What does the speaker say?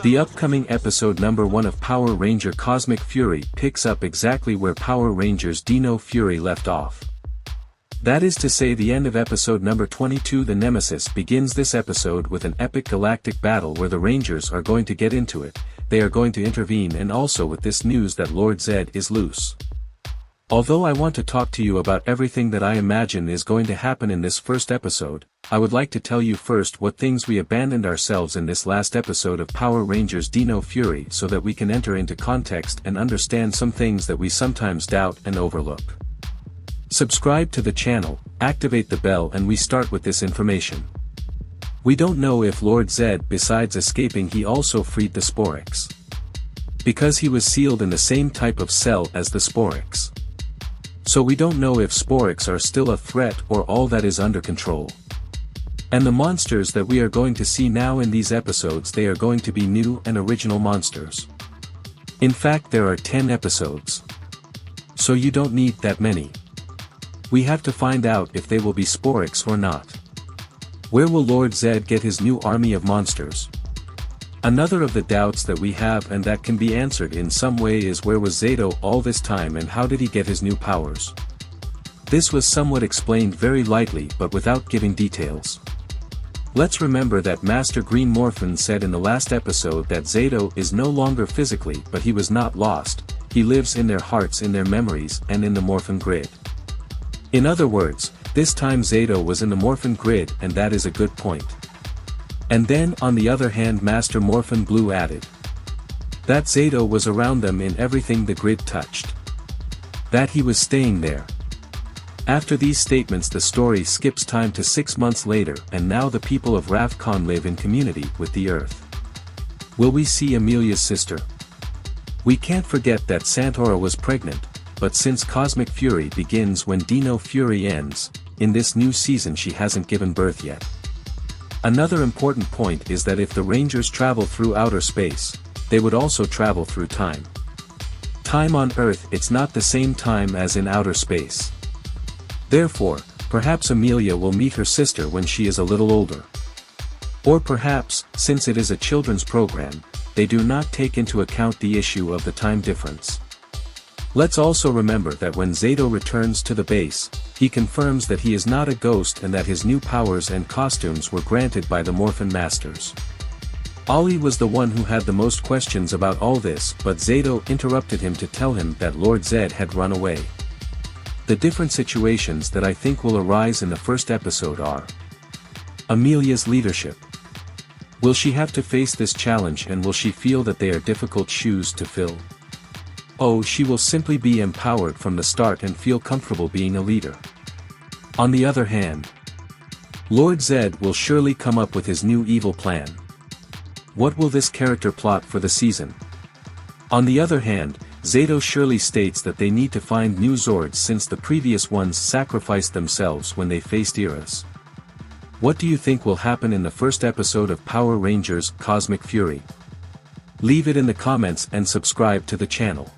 The upcoming episode number 1 of Power Ranger Cosmic Fury picks up exactly where Power Rangers Dino Fury left off. That is to say, the end of episode number 22. The Nemesis begins this episode with an epic galactic battle where the Rangers are going to get into it, they are going to intervene, and also with this news that Lord Zed is loose. Although I want to talk to you about everything that I imagine is going to happen in this first episode, I would like to tell you first what things we abandoned ourselves in this last episode of Power Rangers Dino Fury so that we can enter into context and understand some things that we sometimes doubt and overlook. Subscribe to the channel, activate the bell, and we start with this information. We don't know if Lord Zed, besides escaping, he also freed the Sporix, because he was sealed in the same type of cell as the Sporix. So we don't know if Sporix are still a threat or all that is under control. And the monsters that we are going to see now in these episodes, they are going to be new and original monsters. In fact, there are 10 episodes. So you don't need that many. We have to find out if they will be Sporix or not. Where will Lord Zed get his new army of monsters? Another of the doubts that we have and that can be answered in some way is, where was Zato all this time and how did he get his new powers? This was somewhat explained very lightly but without giving details. Let's remember that Master Green Morphin said in the last episode that Zato is no longer physically, but he was not lost, he lives in their hearts, in their memories, and in the Morphin grid. In other words, this time Zato was in the Morphin grid, and that is a good point. And then on the other hand, Master Morphin Blue added that Zato was around them in everything the grid touched. That he was staying there. After these statements, the story skips time to 6 months later, and now the people of Ravcon live in community with the Earth. Will we see Amelia's sister? We can't forget that Santora was pregnant, but since Cosmic Fury begins when Dino Fury ends, in this new season she hasn't given birth yet. Another important point is that if the Rangers travel through outer space, they would also travel through time. Time on Earth, it's not the same time as in outer space. Therefore, perhaps Amelia will meet her sister when she is a little older. Or perhaps, since it is a children's program, they do not take into account the issue of the time difference. Let's also remember that when Zato returns to the base, he confirms that he is not a ghost and that his new powers and costumes were granted by the Morphin Masters. Ollie was the one who had the most questions about all this, but Zato interrupted him to tell him that Lord Zed had run away. The different situations that I think will arise in the first episode are: Amelia's leadership. Will she have to face this challenge, and will she feel that they are difficult shoes to fill? Oh, she will simply be empowered from the start and feel comfortable being a leader. On the other hand, Lord Zed will surely come up with his new evil plan. What will this character plot for the season? On the other hand, Zato surely states that they need to find new Zords since the previous ones sacrificed themselves when they faced Eras. What do you think will happen in the first episode of Power Rangers Cosmic Fury? Leave it in the comments and subscribe to the channel.